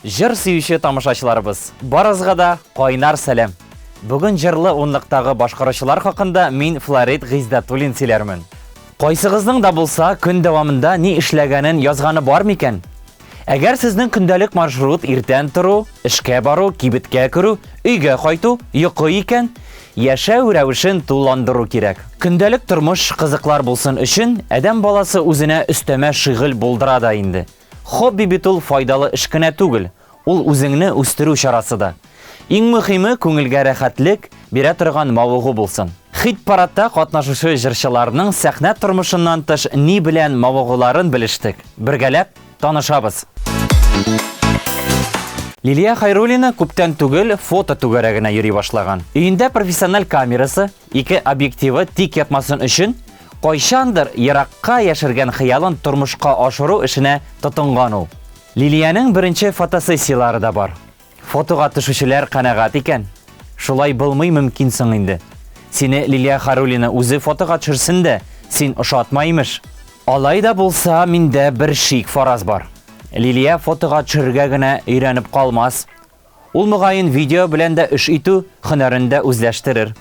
Жыр сүйіші тамашачыларыбыз, барызға да қойнар сәлем. Бүгін жырлы онлықтағы башқарушылар хақында мен Флорид Ғиздатулин сөйлермін. Қойсығыздың да болса, күн давамында не ішләгәнін язғаны бар мекен? Әгәр сіздің күндәлік маршрут иртән тұру, ішкә бару, кибеткә кіру, өйгә қайту, йоқы екен, яшәү рәвешен туландыру керек. Күндәлік тұрмыш қызықлар болсын үшін, әдәм баласы үзенә өстәмә шигыль булдыра да инде. Хобби бит ул файдалы эш кенә түгел, ул үзеңне үстерү чарасы да. Иң мөһиме күңелгә рәхәтлек бирә торган мавыгы булсын. Хит-парадта катнашучы җырчыларның сәхнә тормышыннан тыш ни белән мавыгыларын белештек. Бергәләп танышабыз. Лилия Хайруллина күптән түгел фото түгәрәгенә йөри башлаган. Өендә профессиональ камерасы, 2 объективы тик ятмасын өчен кайчандыр еракка яшергән хыялын тормышка ашыру эшенә тотынган ул. Лилияның беренче фотосессиялары да бар. Фотога төшүчеләр канагат икән. Шулай булмый мөмкин соң инде. Сине Лилия Хайруллина үзе фотога төшерсен дә, син ошатмаймыш. Алай да булса, миндә бер шик фараз бар. Лилия фотога төшергә генә өйрәнеп калмас. Ул мөгаен видео белән дә эш итү һөнәрендә үзләштерер.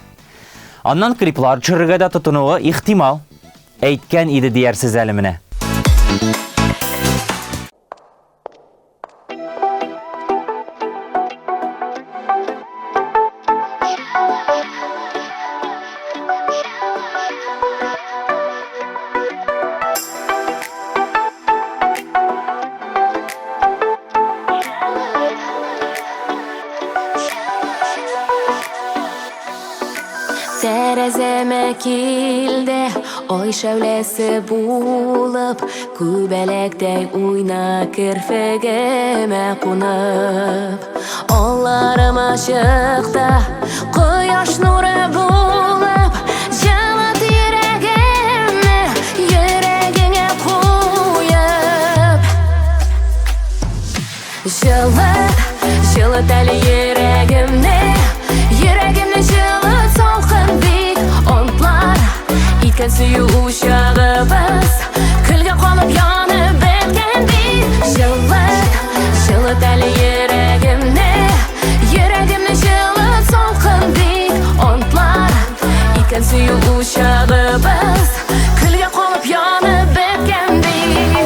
Аннан клиплар төшерергә дә тотынуы ихтимал. Әйткән иде диярсез әле менә. Tərəzəmə kildə ay şəvləsi bulub, kübələkdəy uyna kirfəgəmə qunub. Onlarım aşıqda quyaş nuru bulub, жылыт yüreğimni yüreğine qoyub. Жылыт әлі yüreğimni жылыт салқын бит онтлар. Иткән сөю uşağыбыз, күлгә қонып янып беткән бит. Жылыт әлі yüreğimni жылыт салқын бит онтлар. Иткән сөю uşağыбыз, күлгә қонып янып беткән бит.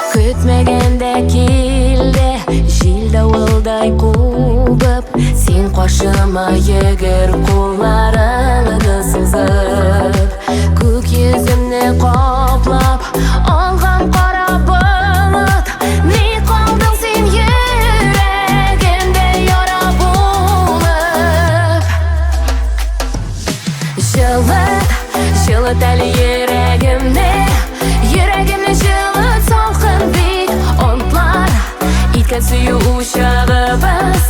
Көтмәгәндә килде, җил давылдай кубып, син каршыма йөгер кулларыңны сузып. Күк йөземне каплап алган кара болыт, ни калдың син йөрәгемдә яра булып. Жылыт әле йөрәгемне жылыт салкын бит онтлар. Иткән сөю uşağыбыз,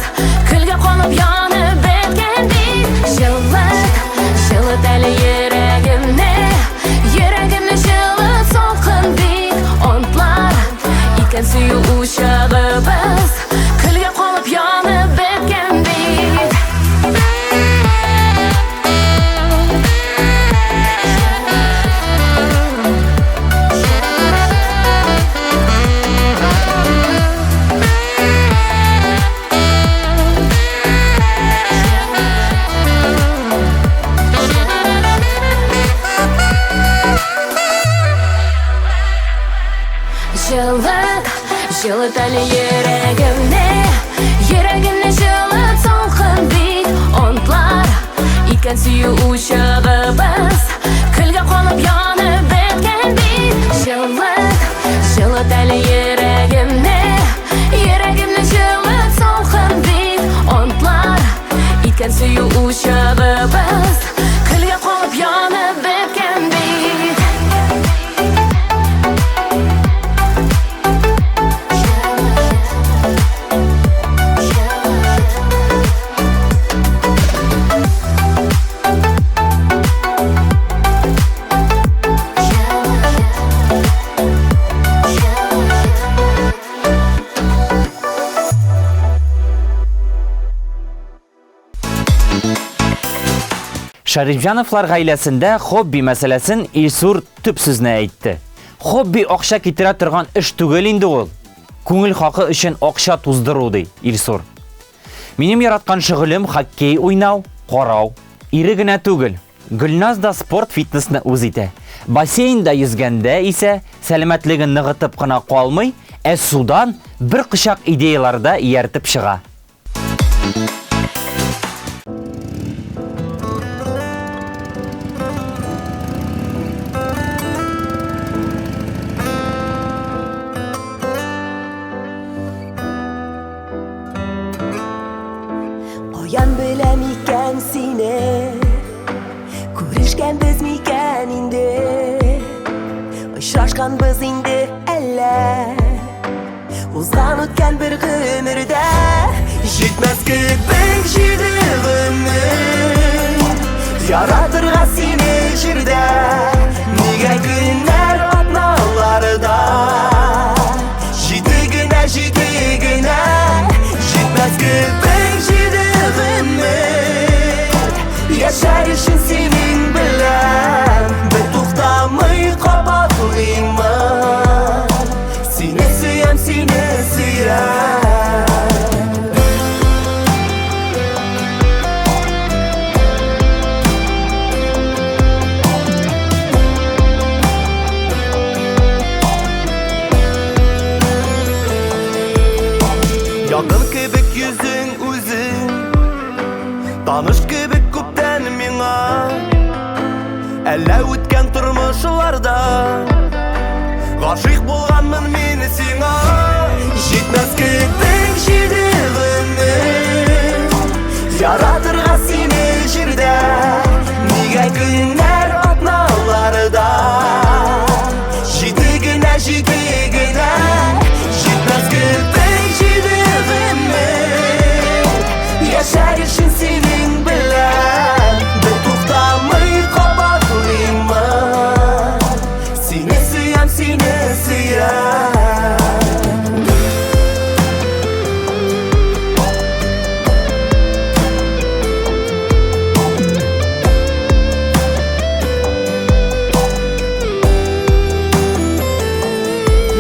күлгә қонып янып беткән бит. Жылыт әле йөрәгемне жылыт салкын бит онтлар. Иткән сөю uşağыбыз, күлгә қонып янып беткән бит. Жылыт әлі yüreğimne жылыт салқын бит онтлар. Иткән сөю uşağыбыз, күлгә қонып янып беткән бит. Жылыт әлі yüreğimne жылыт салқын бит онтлар. Иткән сөю uşağыбыз, күлгә қонып янып беткән бит. Шарифҗановлар гаиләсендә хобби мәсьәләсен Илсур төп сүзне әйтте. Хобби акча китерә торган эш түгел инде ул. Күңел хакы өчен акча туздыру ди Илсур. Минем яраткан шөгылем хоккей уйнау, карау. Ире генә түгел. Гөлназ да спорт фитнесны үз итә. Бассейнда йөзгәндә исә сәламәтлеген ныгытып кына калмый, судан бер кычак идеяларда ияртеп чыга. Каян беләм икән сине, күрешкәнбез микән инде, очрашканбыз инде әллә, узган үткән бер гомердә, җитмәс кебек җиде гомер, яратырга сине җирдә, нигә көннәр атналарда, җиде генә, җитмәс кебек җиде яшәр өчен синең белән бер туктамый кабатлыймын. Сине сөям, сине сөям. Якын кебек йөзең үзең, таныш кебек күптән миңа, әллә үткән тормышларда гашыйк булганмын мин сиңа. Җитмәс кебек җиде гомер, яратырга сине җирдә, нигә көннәр атналарда, җиде генә, җитмәс кебек җиде гомер, яшәр өчен синең белән бер туктамый кабатлыймын. Сине сөям, сине сөям.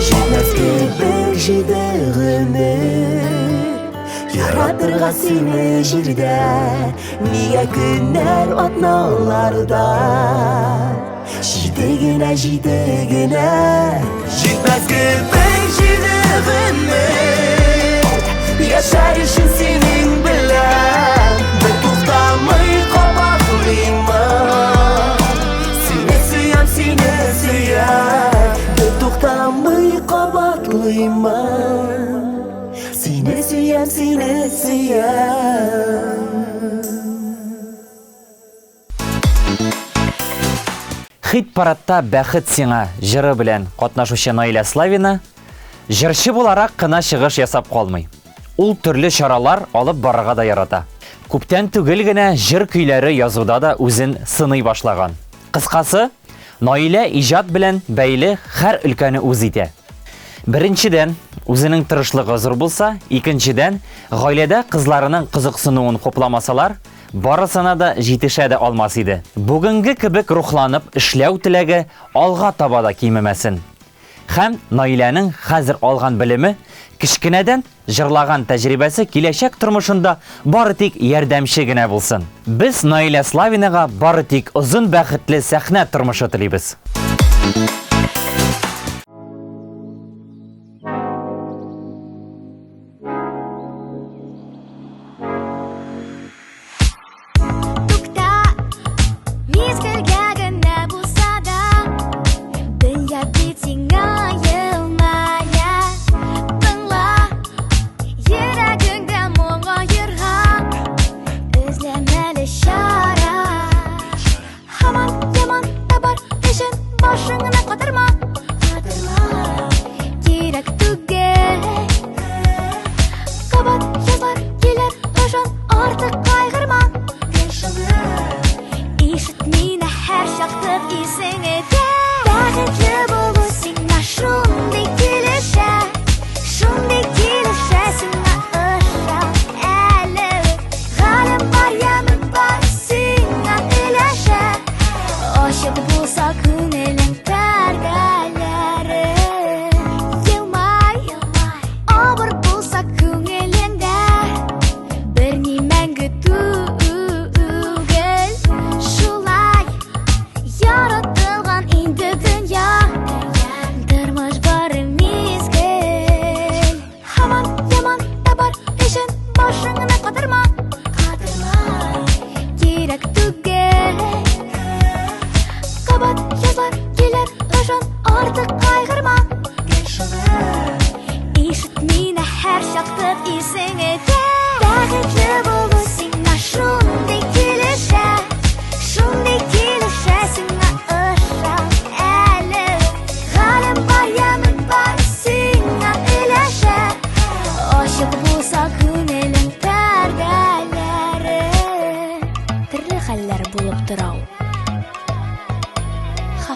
Җитмәс кебек җиде гомер, яратырга сине җирдә, нигә көннәр атналарда, җиде генә, җитмәс кебек җиде гомер, яшәр өчен синең белән бер туктамый кабатлыймын. Сине сөям, бер туктамый кабатлыймын. Сине сөям, сине сөям. Хит-парадта бәхет сиңа җыры белән катнашучы Наиля Славина җырчы буларак кына чыгыш ясап калмый. Ул төрле чаралар алып барырга да ярата. Күптән түгел генә җыр көйләре язуда да үзен сыный башлаган. Кыскасы, Наиля иҗат белән бәйле һәр өлкәне үз итә. Беренчедән, үзенең тырышлыгы зур булса, икенчедән, гаиләдә кызларының кызыксынуын хопламасалар, барысына да җитешә дә алмас иде. Бүгенге кебек рухланып эшләү теләге алга таба да кимемәсен. Һәм Наиләнең хәзер алган белеме, кичкенәдән җырлаган тәҗрибәсе киләчәк тормышында бары тик ярдәмче генә булсын. Без Наиля Славинага бары тик озын бәхетле сәхнә тормышы телибез.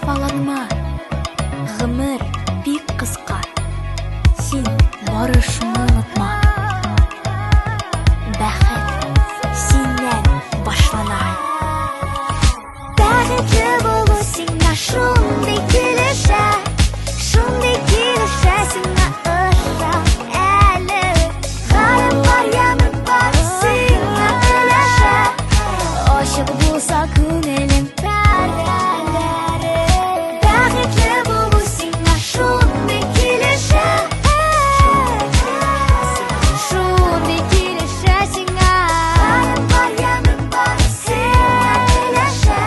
Хафаланма, гомер бик кыска. Син барышыңны онытма. Бәхет синнән башлана. Бәхетле булу сиңа шундый килешә, шундый килешә сиңа ышан әле. Гаем бар, ямын бар, сиңа өләшә. Ашык булса күңелем пәрәләре. Бәхетле булу сиңа шундый килешә, шундый килешә сиңа. Гаем бар, ямын бар, сиңа өләшә.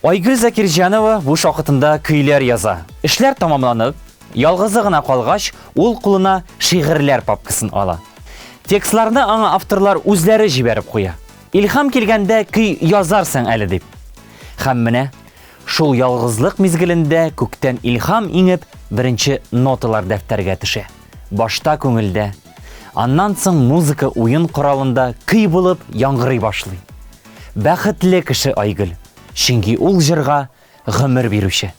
Айгөл Закирҗанова бу вакытында көйләр яза. Эшләр тамамланып, ялгызы гына калгач, ул кулына шигырьләр папкасын ала. Текстларны аңа авторлар үзләре җибәреп куя. Илһам килгәндә көй язарсың әле дип. Һәм менә шул ялгызлык мизгелендә күктән илһам иңеп, беренче ноталар дәфтәргә төшә. Башта күңелдә, аннан соң музыка уен коралында көй булып яңгырый башлый. Бәхетле кеше Айгөл. Чөнки ул җырга гомер бирүче.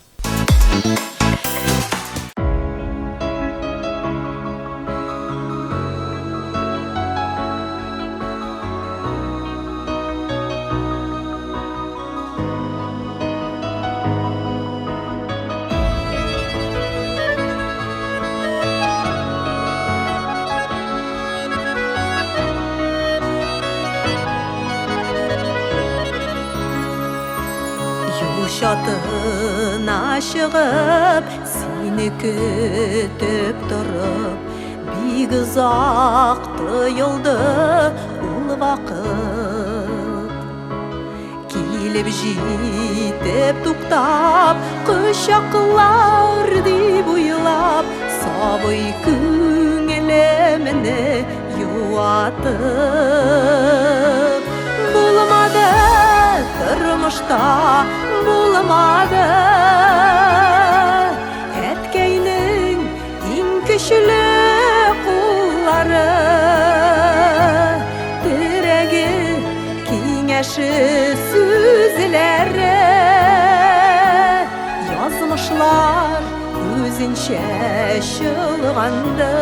Шатына шығып, сені күтіп тұрып, бик ұзақ тойылды бұл вақыт. Келіп жетіп туқтап, құшақлар деп ойлап, сабый көңілімні юатып. Болмады тұрмышта, bulamadı. Etkeynin en güçlü kulları, diregi kengəşi sözləri yazmışlar özünçə şılğandı.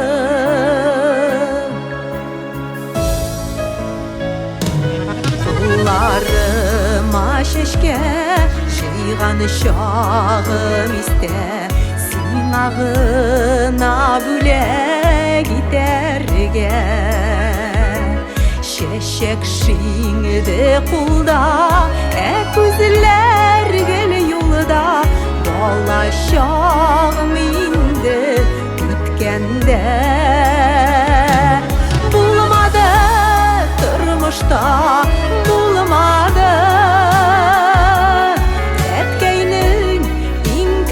Kullarıma şeşke жиған шағым істе, сынағына бүләк итерге. Шешек шиңді құлда, көзлер гел юлда, бала шағым инді күткенде. Булмады тұрмышта, булмады.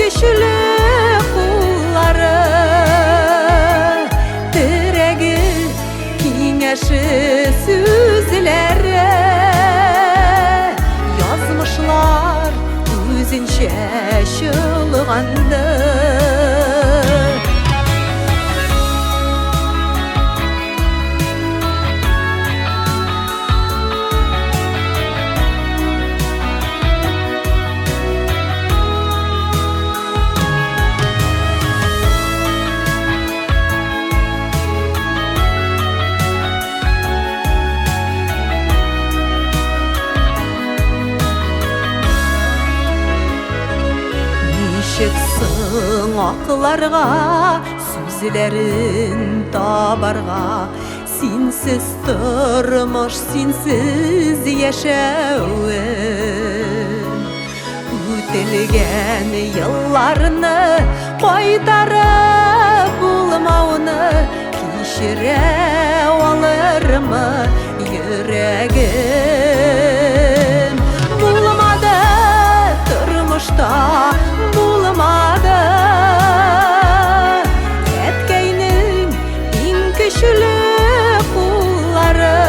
Güçlü kulları, diregi kengəşi sözləri yazmışlar özünçə şılğandı. Çıksın aklarga, sözlerin tabarga. Sinsiz тұрмыш, sinsiz yaşauın. Ötelgen yıllarını qaytarıp bulmauını kişire alır mı yüreğin? Bulmadı тұрмышта, bulmadı. Etkeynin en güçlü kulları,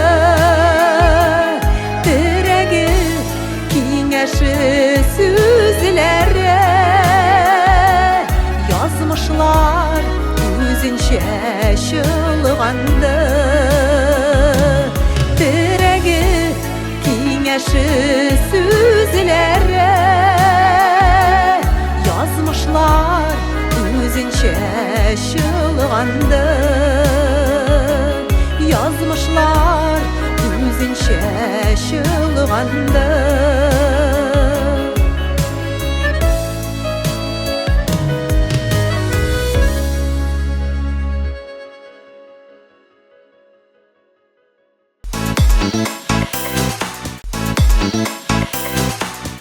diregi kengəşi söz şılğandı Yazmışlar üzünçe şılğandı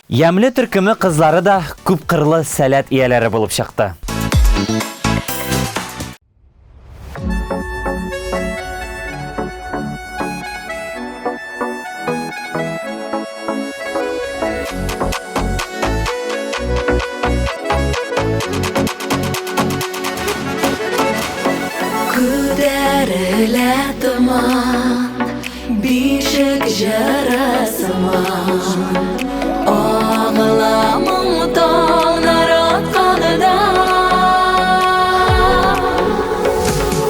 Ямле төркеме кызлары да күп кырлы сәләт ияләре булып чыкты. Күтәрелә томан, бишек жарасыман Ağlamam dağlar atkanıda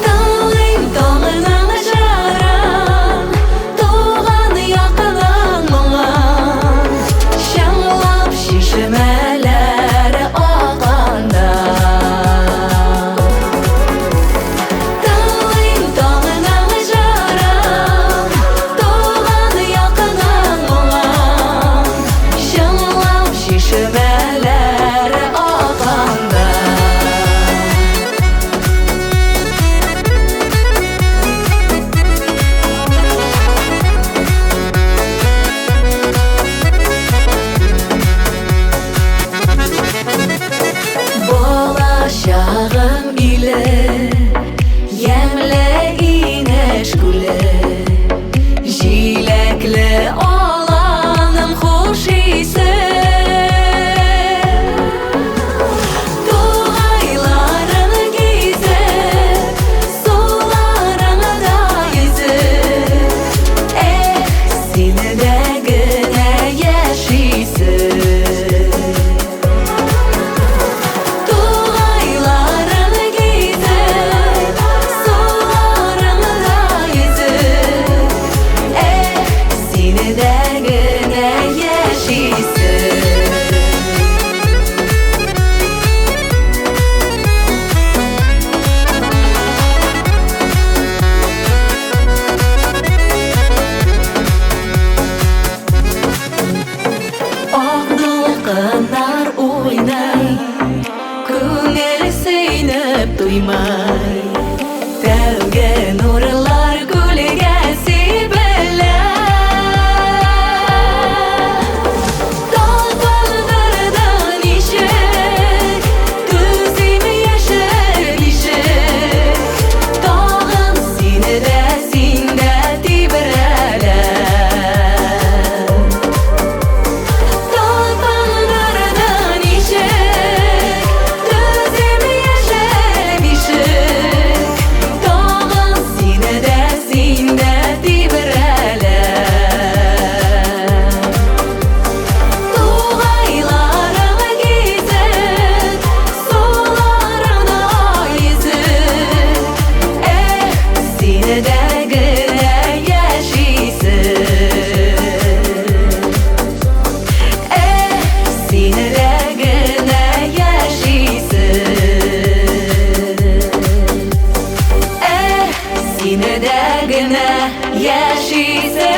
Dağlayım dağınan jaran Doğan yakılan muğan Şanlap şişmeler ağanda Dağlayım dağınan jaran Doğan yakılan muğan Şanlap şişmeler ağanda Bolaşağım ile Yemle ineş güle Jilekle olanım hoş ise Doğaylarını gizip Sularını da yüzüp Seni de güne yaşaysın Doğaylarını gizip Sularını da yüzüp Seni de güne yaşaysın Ağdılqınlar oynay Көңіл сейніп туймай Тәуге нұрлар гүлге себілі Талпалдырдан ишік Күзім ешір бишік Тағын сені де сенде тибірәлі Талпалдырдан ишік Күзім ешір бишік Тағын сені де сенде тибірәлі Туғайларыңа кезіп Соларына езіп Сені де гіне яшайсың Сені де гіне яшайсың Сені де гіне яшайсың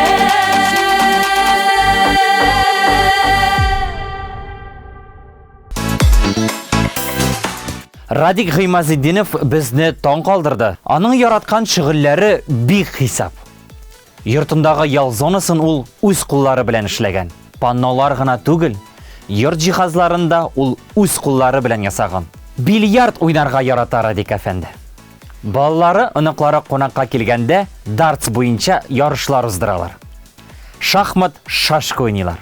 Радик Гыймазетдинов безне таң калдырды. Аның яраткан шөгыльләре бик хисап. Йортындагы ял зонасын ул үз куллары белән эшләгән. Паннолар гына түгел, йорт җиһазларында ул үз куллары белән ясаган. Бильярд уйнарга ярата Радик әфәнде. Баллары, оныклары кунакка килгәндә дартс буенча ярышлар уздыралар. Шахмат, шашка уйныйлар.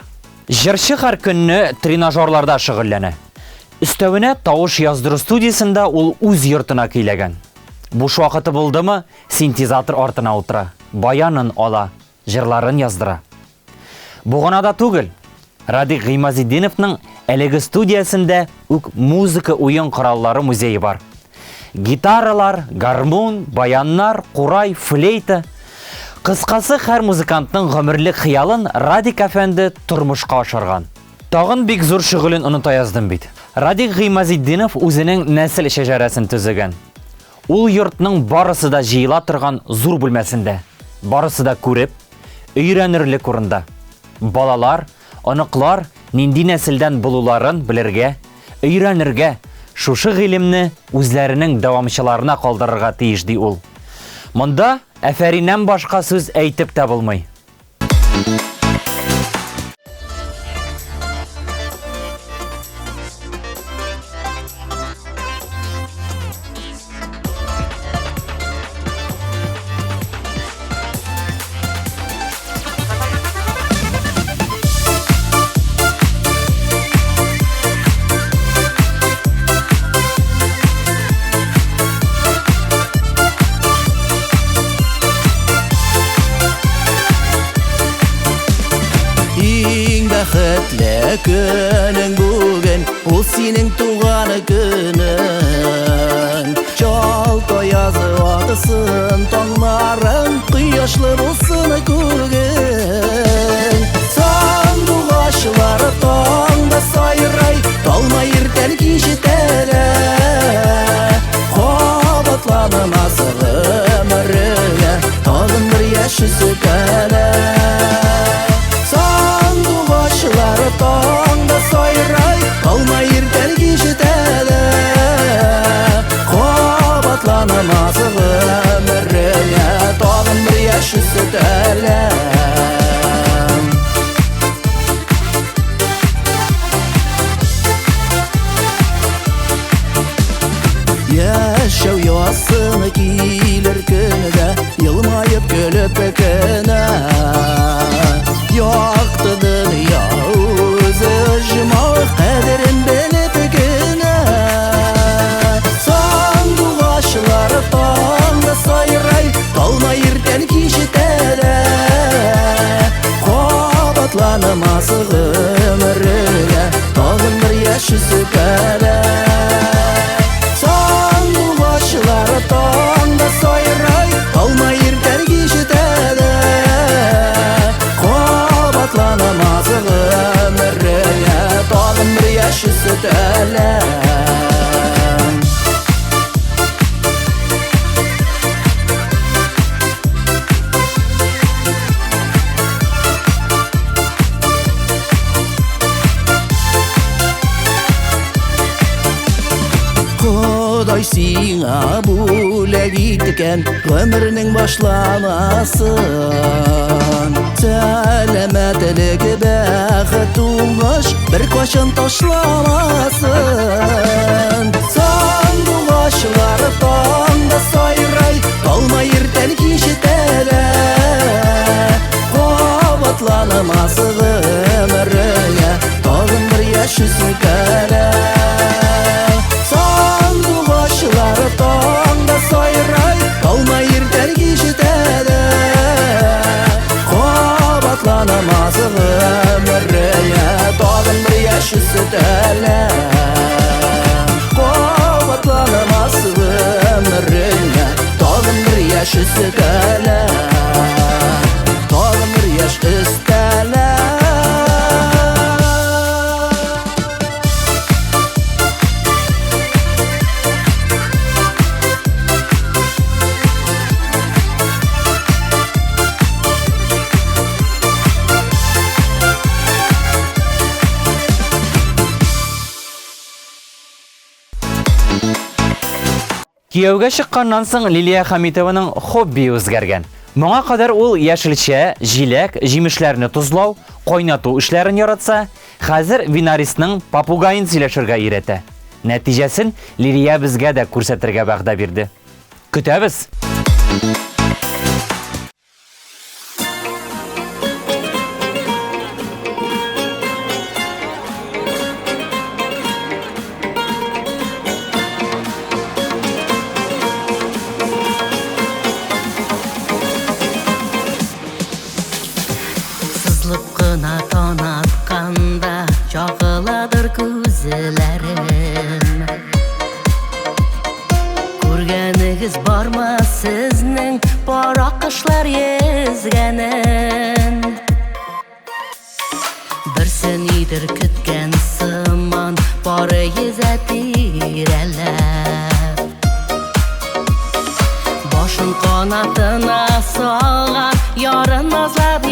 Җырчы һәр көнне тренажерларда шөгыльләнә. Өстәвенә тавыш яздыру студиясында ул үз йортына көйләгән. Буш вакыты булдымы, синтезатор артына утыра, баянын ала, җырларын яздыра. Бу гына да түгел. Радик Гыймазетдиновның әлеге студиясында үк музыка уен кораллары музее бар. Гитаралар, гармон, баяннар, курай, флейта. Кыскасы һәр музыкантның гомерлек хыялын Радик әфәнде тормышка ашырган. Тагын бик зур шөгылен оныта яздым бит. Радик Гыймазетдинов үзенең нәсел шәҗәрәсен төзегән. Ул йортның барысы да жыйыла торган зур бүлмәсендә. Барысы да күреп, өйрәнерлек урында. Балалар, аныклар нинди нәселдән булуларын белергә, өйрәнергә, шушы гыйлемне үзләренең дәвамчыларына калдырырга тиеш ди ул. Монда әфәриннән башка сүз әйтеп тә булмый. Бәхетле көнең бүген, ул синең туган көнең. Жалта язы атысын, таңларың кояшлы булсын күрген. Сандугачлары таңда сайрай, талмай иртән кичетәлә. Кабатланмас гомергә, тагын бер яшь үсәлә. Сандугачлары таңда сайрай, талмай иртән кичетәлә. Кабатланмас гомергә, тагын бер яшь үсәлә. Яшәү ясыны килер көнедә, елмаеп көлеп кенә. Якты дөнья үзе җимах, кадерен белеп кенә. Сандугачлары таңда сайрай, талмай иртән кичетәлә. Кабатланмас гомергә, тагын бер яшь үсәлә. Сандугачлары таңда сайрай, талмай иртән кичетәлә. Кабатланмас гомергә, тагын бер яшь үсәлә. Ходай сиңа бүләк иткән гомернең башламасын. Сәламәтлек, бәхет, уңыш беркайчан ташламасын. Сандугачлары таңда сайрай, талмай иртән кичетәлә. Кабатланмас гомергә, тагын бер яшь үсәлә. Сандугачлары таңда сайрай, талмай иртән кичетәлә. Кабатланмас гомергә, тагын бер яшь үсәлә. Кабатланмас гомергә, тагын бер яшь үсәлә. Тагын бер яшь үсәлә. Кияүгә чыкканнан соң Лилия Хамитованың хобби үзгәргән. Моңа кадәр ул яшелчә, җиләк, җимешләрне тузлау, кайнату эшләрен яратса, хәзер винаристның попугаен сөйләшергә өйрәтә. Нәтиҗәсен Лилия безгә дә күрсәтергә вәгъдә бирде. Көтәбез. Сызлып кына таң атканда, чагыладыр күзләрем. Күргәнегез бармы сезнең бара кышлар езгәнен? Берсен идер көткән сыман, бары езә тирәләп. Qanatına sağan yarın nazlab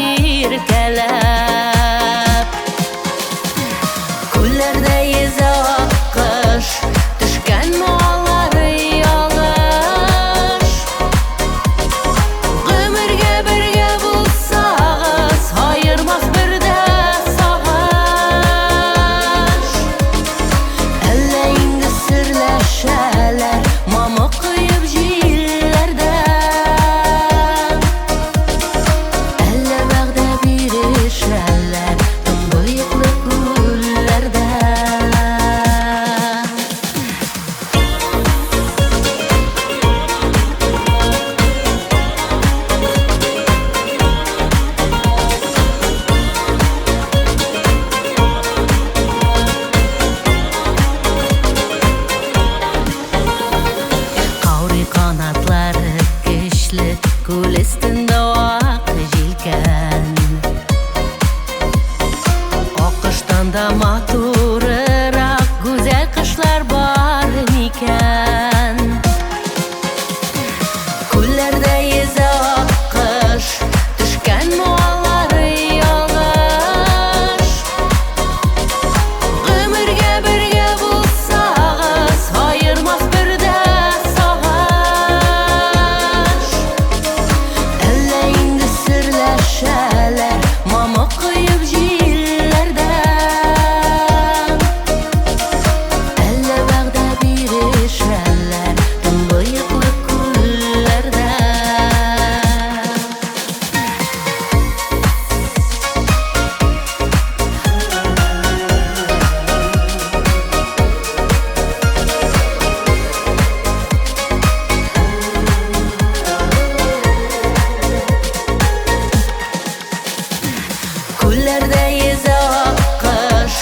erkalab Күлләрдә йөзә аккош Төшкән моңлары ялгыш Гомергә бергә булсагыз Аермас бердә сагыш Әллә инде серләшәләр Мамык коеп җилләрдә Әллә вәгъдә бирешәләр Төнбоеклы күлләрдә Каурый канатлары көчле Күл өстендә ак җилкән Акыштан да матурырак Гүзәл кошлар бар микән Күлләрдә йөзә аккош Төшкән моңлары ялгыш Гомергә бергә булсагыз Аермас бердә сагыш Әллә инде серләшәләр Мамык коеп җилләрдә Әллә вәгъдә бирешәләр Төнбоеклы күлләрдә Күлләрдә йөзә аккош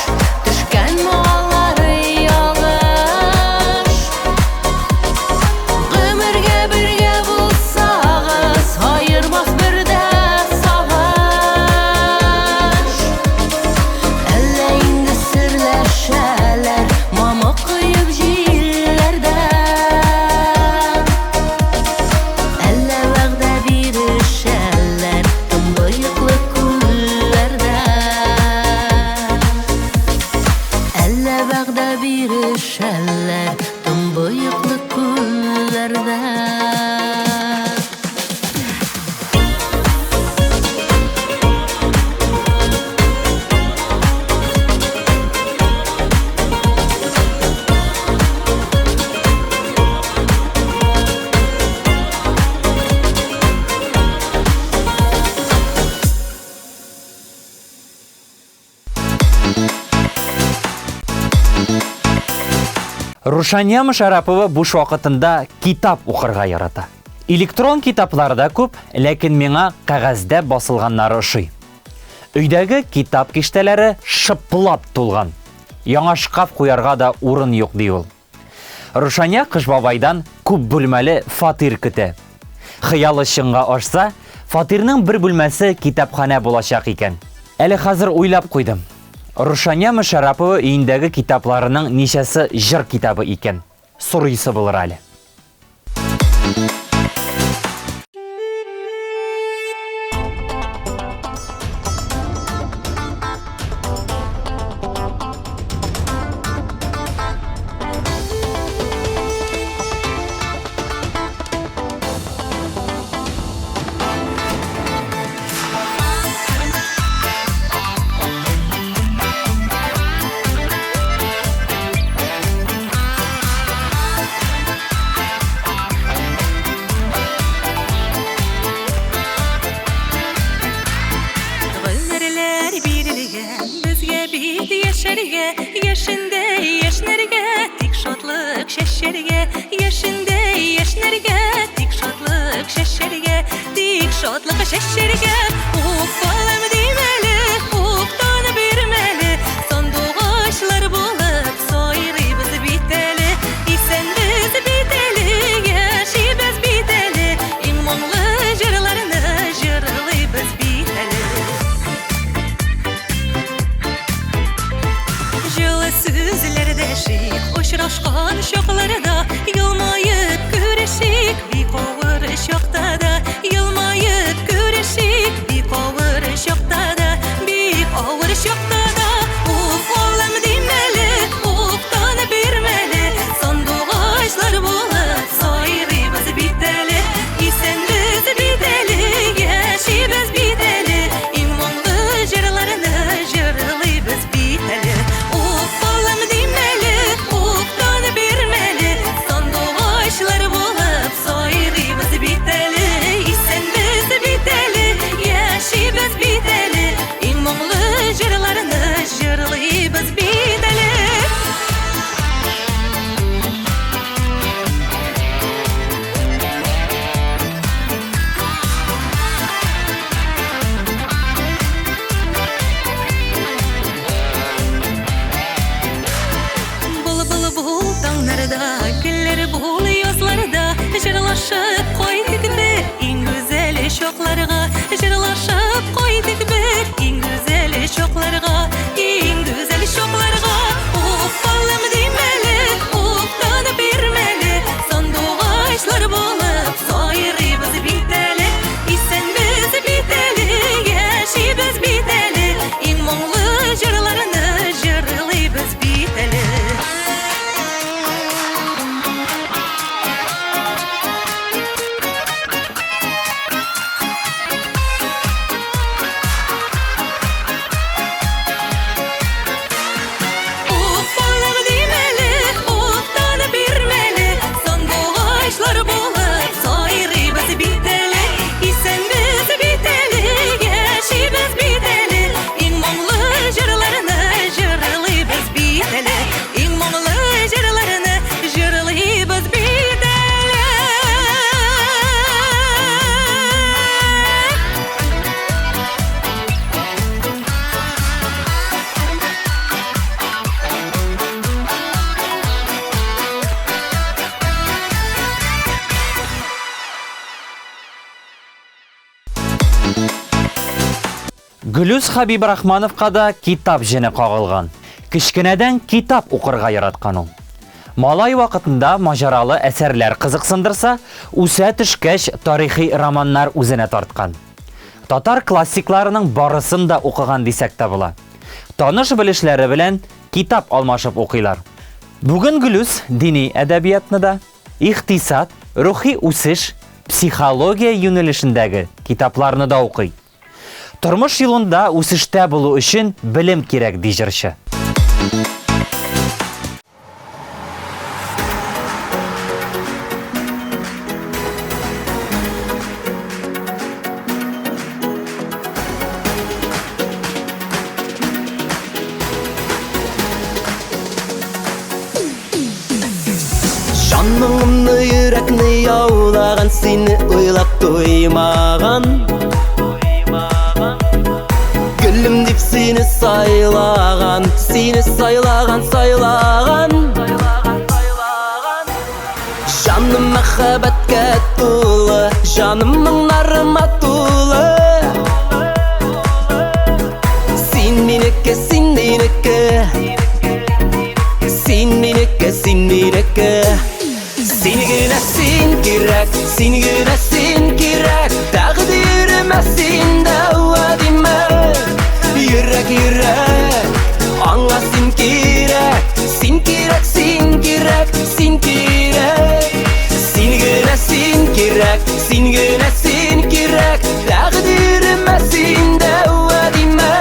Төшкән моңлары ялгыш Гомергә бергә булсагыз Аермас бердә сагыш Әллә инде серләшәләр Мамык коеп җилләрдә Әллә вәгъдә бирешәләр Төнбоеклы күлләрдә Әллә вәгъдә бирешәләр Төнбоеклы күлләрдә Рушания Мошарапова буш вакытында китап укырга ярата. Электрон китаплар да күп, ләкин миңа кәгазьдә басылганнары ошый. Өйдәге китап киштәләре шыплап тулган. Яңа шкаф куярга да урын юк ди ул. Рушания кыш бабайдан күп бүлмәле фатир көтә. Хыялы чынга ашса, фатирның бер бүлмәсе китапханә булачак икән. Әле хәзер уйлап куйдым. Рушания Мошарапова өендәге китапларының ничәсе җыр китабы икән. Сорыйсы булыр әле. Şadlığı şeşirge Ufalarım demeli Uftana birmeli Sandığı bulup Soyrıyız biteli İsen biz biteli Yaşayız biteli İmmonlu jırlarını Jırlıyız biteli Жылы сүзләрдә шик Очрашкан чакларда Елмаеп күрешик Бик авыр чакта да bul tağlarda, güller bul yozlarda, jırlaşıp koyduk bir en güzel şoklarga, jırlaşıp koyduk bir en güzel şoklarga, en güzel şoklarga. Uf balım demeli, uf tanı vermeli, sandıqaşlar bulup soyribız biteli, isen biz biteli, yaşayız biteli, en muңлы jırlarını jırlayız biteli. Uf balım demeli, uf tanı vermeli, sandıqaşlar bulup soyribız biteli, isen biz biteli, yaşayız biteli, en muңлы jırlarını jırlayız biteli, en muңлы jırlarını jırlayız biteli. Гүлүс Хабиб Рахмановка да китап жене кагылган. Кичкенедән китап укырга яраткан ул. Малай вакытында мажаралы әсәрләр кызыксындырса, үсә төшкәч тарихи романнар үзенә тарткан. Татар классикларының барысын да укыган дисәк тә була. Таныш белешләре белән китап алмашып укыйлар. Бүген Гүлүс дини әдәбиятны да, ихтисад, рухи үсеш, психология юнәлешендәге китапларны да укый. Тормыш юлында үсештә булу өчен белем кирәк ди җырчы. Жанымны йөрәкне яулаган, сине уйлап туймаган. Гүлем дип сине сайлаган, сине сайлаган, сайлаган. Жаным мәхәббәткә тулы, жаным моңнарыма тулы. Син минеке, син минеке, син минеке, син минеке. Сине генә син кирәк, сине генә син кирәк. Тәкъдиремә син дә вәдимә. Йөрәк, йөрәк, аңа син кирәк, син кирәк, син кирәк, син кирәк. Сине генә син кирәк, син генә син кирәк. Тәкъдиремә син дә вәдимә.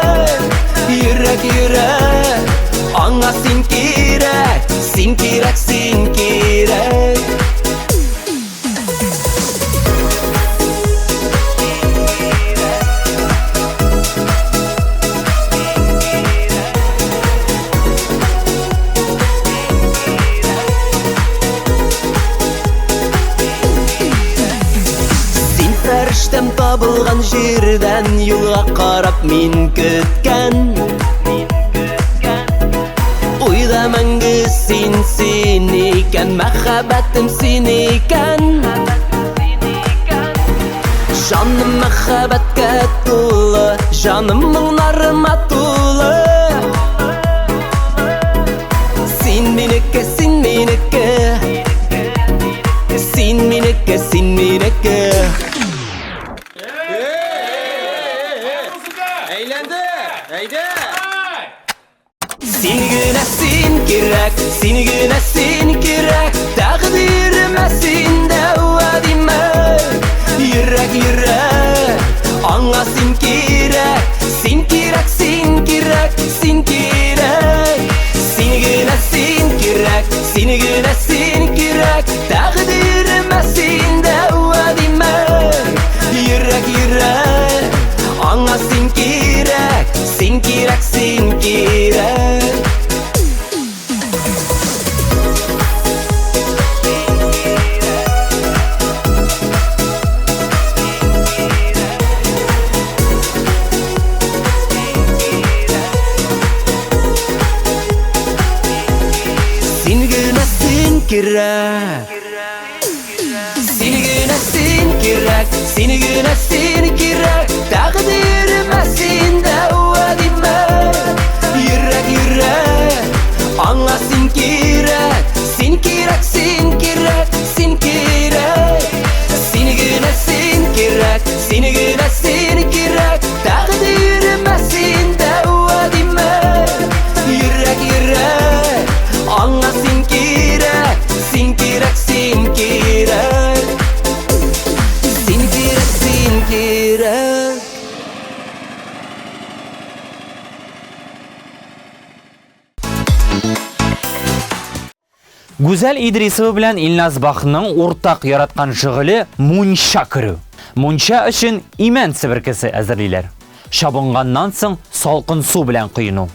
Йөрәк, йөрәк, аңа син кирәк, син кирәк, син кирәк. Син фәрештәм табылган җирдән, юлга карап мин көткән. Уйда мәңге син, син икән, мәхәббәтем син икән. Жаным мәхәббәткә тулы, жаным моңнарыма тулы. Син минеке, син минеке, син минеке, син минеке. Син генә син кирәк, син генә син кирәк. Тәкъдиремә син дә вәдимә. Йөрәк, йөрәк, аңа син кирәк, син кирәк, син кирәк, син кирәк. Син генә син кирәк, син генә син кирәк. Тәкъдиремә син дә вәдимә. Йөрәк, йөрәк, аңа син кирәк, син кирәк, син кирәк. Син kirek Seni güne sen kirek Takdirime sende vadime Yürek Anla sen kirek Seni güne sen kirek Takdirime sende vadime Yürek Anla sen kirek Güzel İdrisova bilen İlnaz Baxının ortak yaratkan şıgılı munça kırı. Munça için imen sibirkisi әзірлейлер. Şabıngandan soň salqın su bilen kıyını.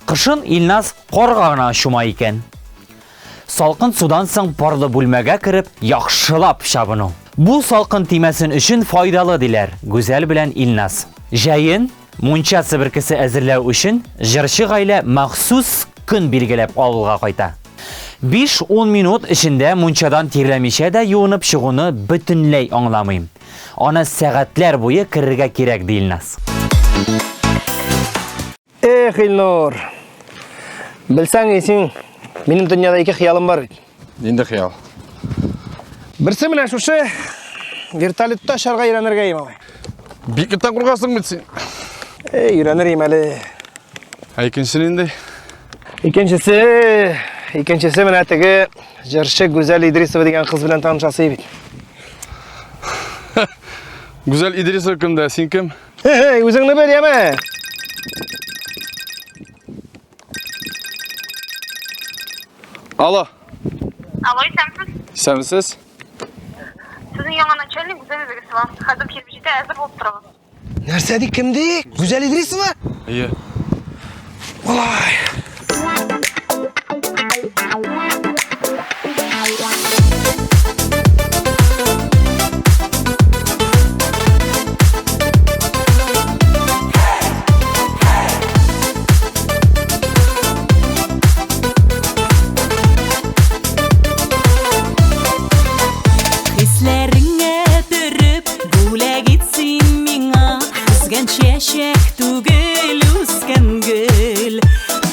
Kışın İlnaz qorgağına şuma eken. Salqın sudan soň parlı bölmege kirip yaxşılap şabını. Bu salqın timesin üçün faydalı diler Güzel bilen İlnaz. Jayın munça sibirkisi әзірлеу üçün jırşı gayle maxsus gün belgilep avılga qayta. 5-10 minut içinde munçadan tirlemişe de yuğunup şığını bütünley anlamayım. Ona saatler boyu kırırga kerek deyilmez. İlnur. Bilsen için benim dünyada iki hayalim var. Neydi hayal? Birisi bilen şuşu vertolyotda şarga öğrenirgeyim ama. Bikitten kurgasın bitsin. Öğrenireyim hele. İkincisi neydi? İkincisi ben tege Jırşı Güzel İdrisova degan kız bilen tanışasıyım. Güzel İdris kimde, sen kim? Özüngni ber yeme. Alo. Alo, sensiz. Sen misiniz? Sizin yanına çölün güzel birisi var. Hazır kirpicide hazır olup duralım. Nerede kimdi? Güzel İdrisova? İyi. Olay. Hislerine dürüp bule gitsin mina Üzgen çeşek tugül üzgen gül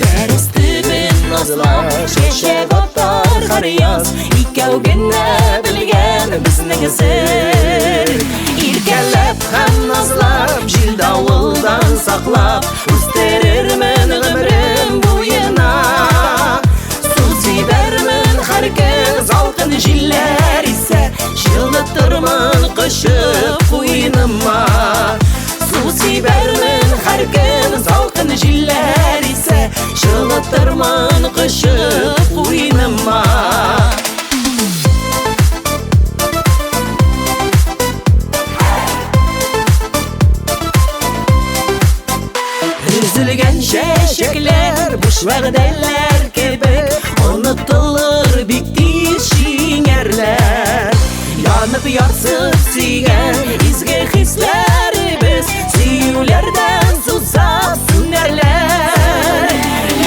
Deristibin nazlar çeşek otar har yaz İkevgine bilgen bizning sir İrkelep hem nazlap jil davuldan saklap Üsterirmin ömrüm boyuna Su sibermin har gün salqın jiller ise Жылытырмын қышып қойныма Су сибермін har gün salqın jiller ise Жылытырмын қышып қойныма Üzülgen çeşekler, boş vəgdələr kebek Unutulur biktir şiңerler Yanıp yarsıp sigen izgi hislerimiz Siyulerden susap süngerler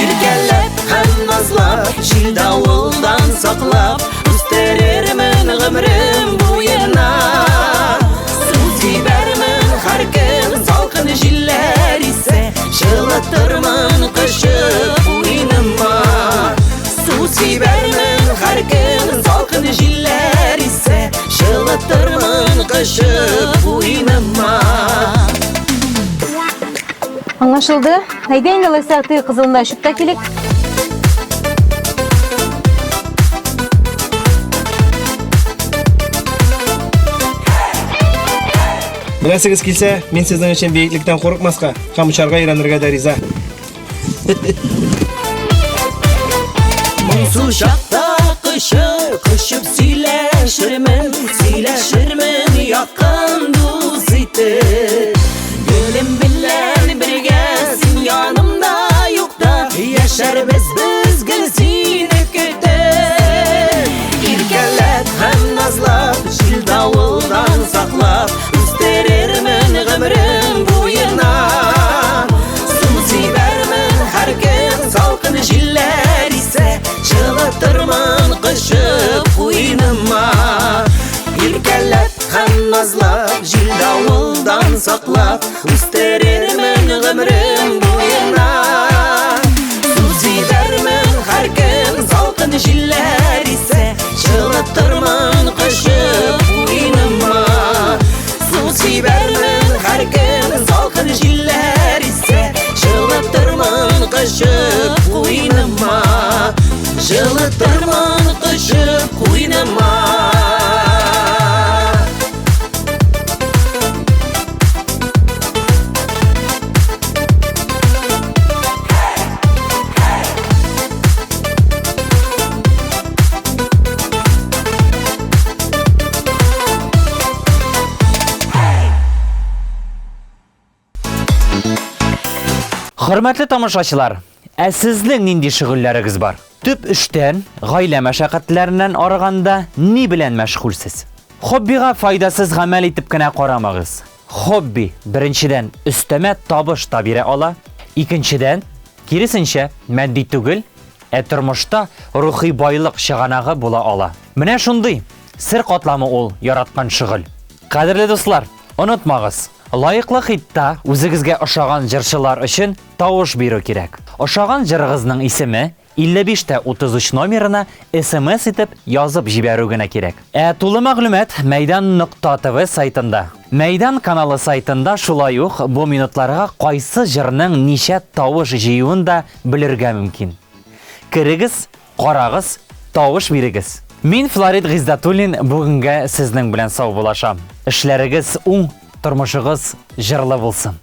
İrkelep hem nazlap, jil davuldan saklap Üsterirmin ömrüm boyuna Su sibermin har gün salqın jiller ise Жылытырмын қышып ойныма Su sibermin har gün salqın jiller ise Жылытырмын қышып ойныма Anlaşıldı. Haydi indalı saati kızılında şüpte kelek. Biləsiniz kilse, men sizin için beyiklikten korkmasqa, kamışarga öğrenirge de riza. Monsu şakta kışıp Sileşirmin yakın duziti Gülüm bilen birgesin yanımda yok da Yaşar biz gülsini kütür İrkelep hem nazlap, jil davuldan saklap Üsterirmin ömrüm boyuna Su sibermin har gün salqın jiller ise Жылытырмын кышып куйныма. Иркәләп һәм назлап, җил давылдан саклап, үстерермен гомрем буена. Сүз җибәрмен һәр көн салкын җилләр исә, җылытырмын кышып куйныма. Сүз җибәрмен һәр көн салкын җилләр исә, җылытырмын кышып куйныма. Җылытырмын кышып куйныма. Хөрмәтле тамашачылар, сезнең нинди шөгыльләрегез бар? Төп эштән, гаилә мәшәкатьләреннән арыганда ни белән мәшгульсез? Хоббига файдасыз гамәл итеп кенә карамагыз. Хобби беренчедән өстәмә табыш та бирә ала, икенчедән киресенчә матди түгел, тормышта рухи байлык чыганагы була ала. Менә шундый сер катламы ул яраткан шөгыль. Кадерле дуслар, онытмагыз. Лайыклы хитта үзегезгә ошаган җырчылар өчен тавыш бирү кирәк. Ошаган җырыгызның исеме 55-33 номерына SMS итеп язып җибәрү генә кирәк. Тулы мәгълүмат Мәйдан.тв сайтында. Мәйдан каналы сайтында шулай ук бу минутларга кайсы җырның ничә тавыш җыюын да белергә мөмкин. Кирегез, карагыз, тавыш бирегез. Мин Флорид Гыйздатуллин бүгенгә сезнең белән сау булашам. Эшләрегез уң, тормышыгыз җырлы булсын.